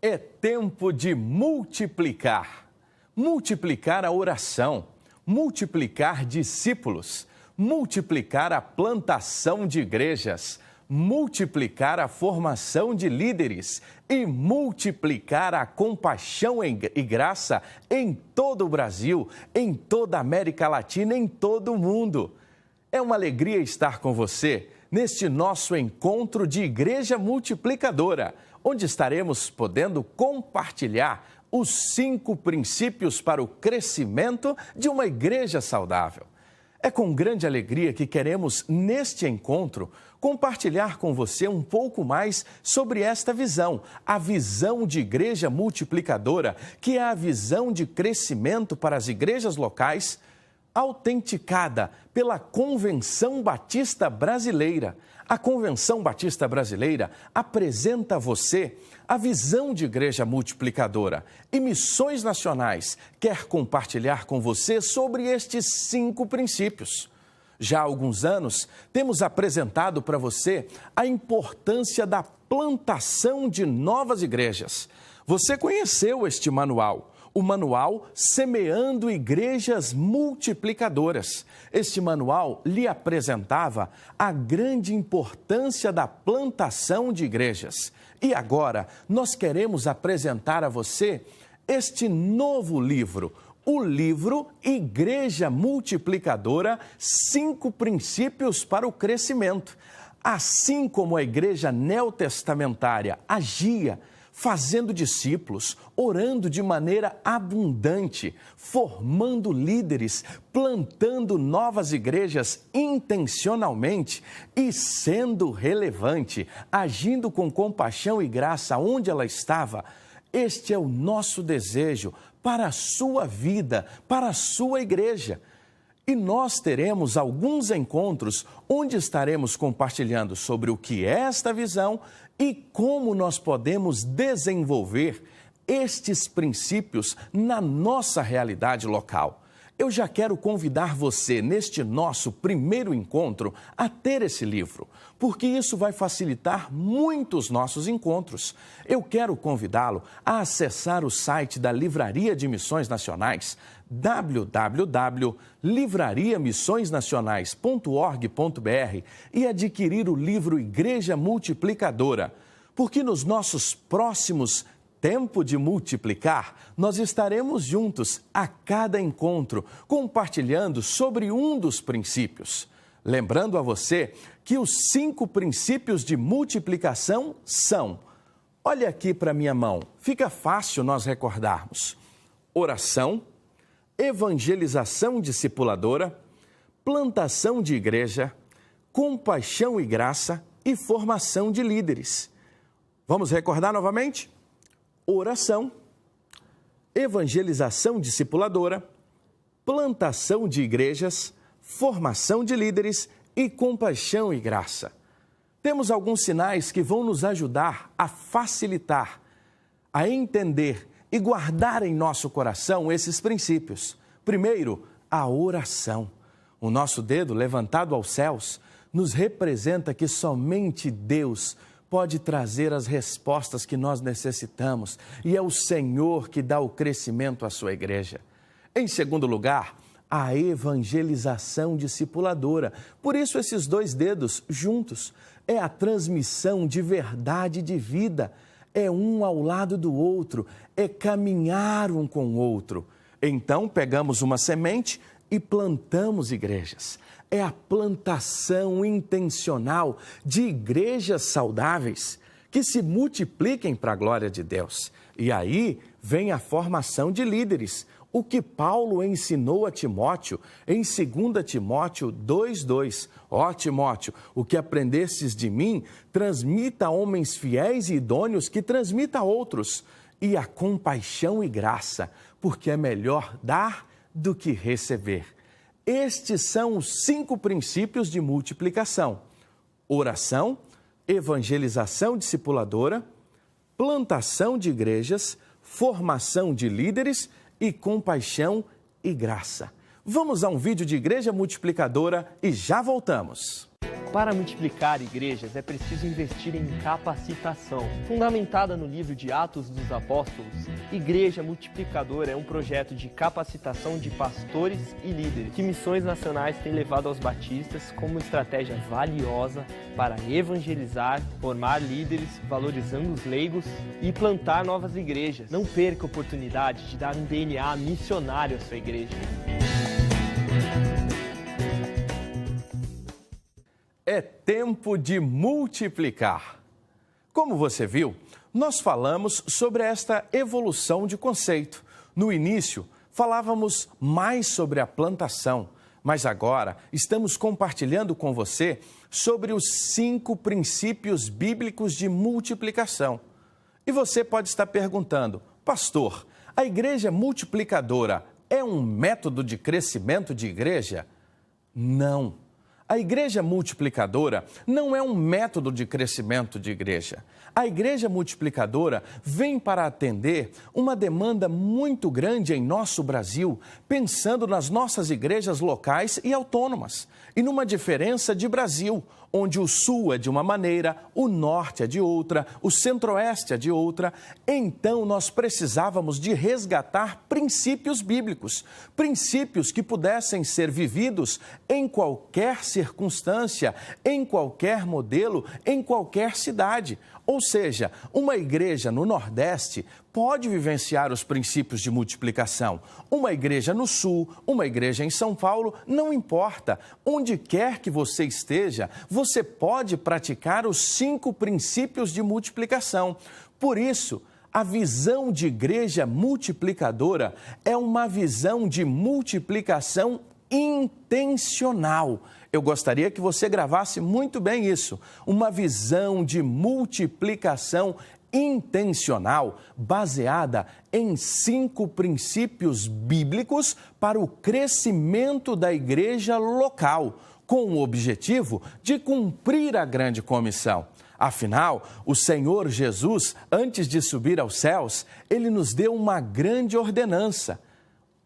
É tempo de multiplicar. Multiplicar a oração, multiplicar discípulos, multiplicar a plantação de igrejas, multiplicar a formação de líderes e multiplicar a compaixão e graça em todo o Brasil, em toda a América Latina, em todo o mundo. É uma alegria estar com você neste nosso encontro de Igreja Multiplicadora, onde estaremos podendo compartilhar os 5 princípios para o crescimento de uma igreja saudável. É com grande alegria que queremos, neste encontro, compartilhar com você um pouco mais sobre esta visão, a visão de igreja multiplicadora, que é a visão de crescimento para as igrejas locais, autenticada pela Convenção Batista Brasileira. A Convenção Batista Brasileira apresenta a você a visão de igreja multiplicadora e Missões Nacionais quer compartilhar com você sobre estes 5 princípios. Já há alguns anos, temos apresentado para você a importância da plantação de novas igrejas. Você conheceu este manual, o manual Semeando Igrejas Multiplicadoras. Este manual lhe apresentava a grande importância da plantação de igrejas. E agora, nós queremos apresentar a você este novo livro, o livro Igreja Multiplicadora, 5 princípios para o crescimento. Assim como a igreja neotestamentária agia, fazendo discípulos, orando de maneira abundante, formando líderes, plantando novas igrejas intencionalmente e sendo relevante, agindo com compaixão e graça onde ela estava. Este é o nosso desejo para a sua vida, para a sua igreja. E nós teremos alguns encontros onde estaremos compartilhando sobre o que é esta visão e como nós podemos desenvolver estes princípios na nossa realidade local. Eu já quero convidar você, neste nosso primeiro encontro, a ter esse livro, porque isso vai facilitar muito os nossos encontros. Eu quero convidá-lo a acessar o site da Livraria de Missões Nacionais, www.livrariamissõesnacionais.org.br e adquirir o livro Igreja Multiplicadora, porque nos nossos próximos Tempo de Multiplicar, nós estaremos juntos a cada encontro, compartilhando sobre um dos princípios. Lembrando a você que os 5 princípios de multiplicação são, olha aqui para minha mão, fica fácil nós recordarmos: oração, evangelização discipuladora, plantação de igreja, compaixão e graça e formação de líderes. Vamos recordar novamente? Oração, evangelização discipuladora, plantação de igrejas, formação de líderes e compaixão e graça. Temos alguns sinais que vão nos ajudar a facilitar, a entender e guardar em nosso coração esses princípios. Primeiro, a oração. O nosso dedo levantado aos céus nos representa que somente Deus pode trazer as respostas que nós necessitamos e é o Senhor que dá o crescimento à sua igreja. Em segundo lugar, a evangelização discipuladora. Por isso, esses 2 dedos juntos é a transmissão de verdade e de vida. É um ao lado do outro, é caminhar um com o outro. Então, pegamos uma semente e plantamos igrejas. É a plantação intencional de igrejas saudáveis que se multipliquem para a glória de Deus. E aí vem a formação de líderes, o que Paulo ensinou a Timóteo em 2 Timóteo 2:2. Ó Timóteo, o que aprendestes de mim, transmita a homens fiéis e idôneos que transmita a outros. E a compaixão e graça, porque é melhor dar do que receber. Estes são os 5 princípios de multiplicação: oração, evangelização discipuladora, plantação de igrejas, formação de líderes e compaixão e graça. Vamos a um vídeo de Igreja Multiplicadora e já voltamos. Para multiplicar igrejas é preciso investir em capacitação. Fundamentada no livro de Atos dos Apóstolos, Igreja Multiplicadora é um projeto de capacitação de pastores e líderes que Missões Nacionais tem levado aos batistas como estratégia valiosa para evangelizar, formar líderes, valorizando os leigos e plantar novas igrejas. Não perca a oportunidade de dar um DNA missionário à sua igreja. É tempo de multiplicar. Como você viu, nós falamos sobre esta evolução de conceito. No início, falávamos mais sobre a plantação, mas agora estamos compartilhando com você sobre os 5 princípios bíblicos de multiplicação. E você pode estar perguntando, pastor, a igreja multiplicadora é um método de crescimento de igreja? Não. A igreja multiplicadora não é um método de crescimento de igreja. A igreja multiplicadora vem para atender uma demanda muito grande em nosso Brasil, pensando nas nossas igrejas locais e autônomas, e numa diferença de Brasil, onde o sul é de uma maneira, o norte é de outra, o centro-oeste é de outra. Então, nós precisávamos de resgatar princípios bíblicos, princípios que pudessem ser vividos em qualquer circunstância, em qualquer modelo, em qualquer cidade. Ou seja, uma igreja no Nordeste pode vivenciar os princípios de multiplicação. Uma igreja no Sul, uma igreja em São Paulo, não importa. Onde quer que você esteja, você pode praticar os 5 princípios de multiplicação. Por isso, a visão de igreja multiplicadora é uma visão de multiplicação intencional. Eu gostaria que você gravasse muito bem isso. Uma visão de multiplicação intencional baseada em 5 princípios bíblicos para o crescimento da igreja local, com o objetivo de cumprir a grande comissão. Afinal, o Senhor Jesus, antes de subir aos céus, ele nos deu uma grande ordenança: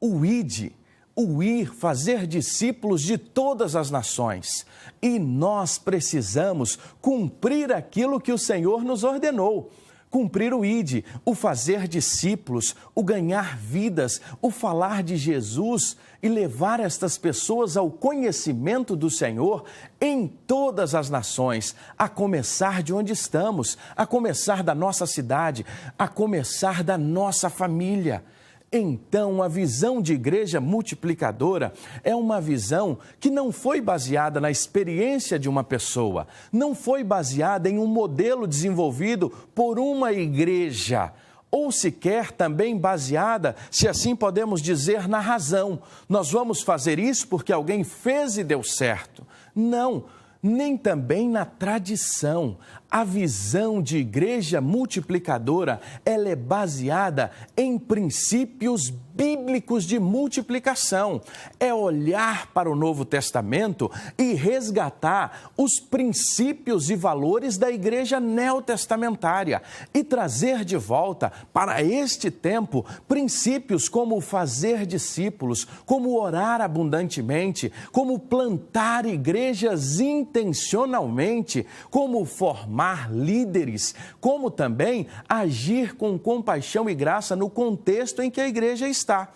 o ide. O ir, fazer discípulos de todas as nações. E nós precisamos cumprir aquilo que o Senhor nos ordenou. Cumprir o ide, o fazer discípulos, o ganhar vidas, o falar de Jesus e levar estas pessoas ao conhecimento do Senhor em todas as nações, a começar de onde estamos, a começar da nossa cidade, a começar da nossa família. Então, a visão de igreja multiplicadora é uma visão que não foi baseada na experiência de uma pessoa, não foi baseada em um modelo desenvolvido por uma igreja, ou sequer também baseada, se assim podemos dizer, na razão. Nós vamos fazer isso porque alguém fez e deu certo. Não, nem também na tradição. A visão de igreja multiplicadora, ela é baseada em princípios bíblicos de multiplicação. É olhar para o Novo Testamento e resgatar os princípios e valores da igreja neotestamentária e trazer de volta para este tempo princípios como fazer discípulos, como orar abundantemente, como plantar igrejas intencionalmente, como formar líderes, como também agir com compaixão e graça no contexto em que a igreja está.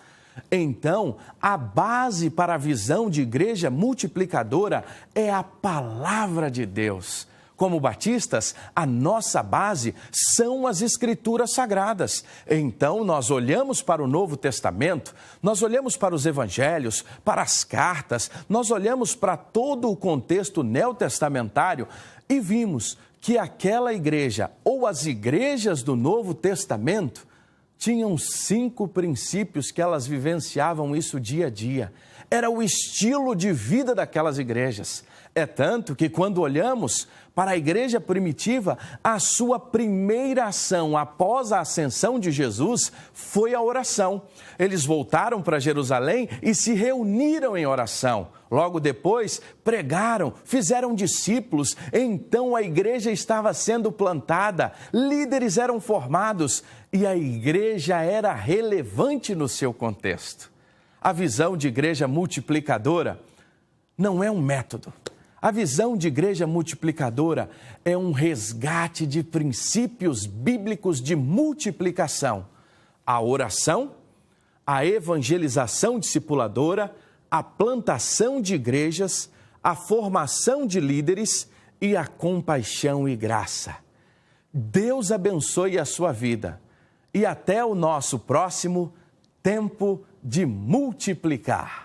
Então, a base para a visão de igreja multiplicadora é a palavra de Deus. Como batistas, a nossa base são as Escrituras Sagradas. Então, nós olhamos para o Novo Testamento, nós olhamos para os Evangelhos, para as cartas, nós olhamos para todo o contexto neotestamentário e vimos que aquela igreja, ou as igrejas do Novo Testamento, tinham 5 princípios que elas vivenciavam isso dia a dia. Era o estilo de vida daquelas igrejas. É tanto que quando olhamos para a igreja primitiva, a sua primeira ação após a ascensão de Jesus foi a oração. Eles voltaram para Jerusalém e se reuniram em oração. Logo depois, pregaram, fizeram discípulos, então a igreja estava sendo plantada, líderes eram formados e a igreja era relevante no seu contexto. A visão de igreja multiplicadora não é um método. A visão de igreja multiplicadora é um resgate de princípios bíblicos de multiplicação. A oração, a evangelização discipuladora, a plantação de igrejas, a formação de líderes e a compaixão e graça. Deus abençoe a sua vida e até o nosso próximo Tempo de Multiplicar.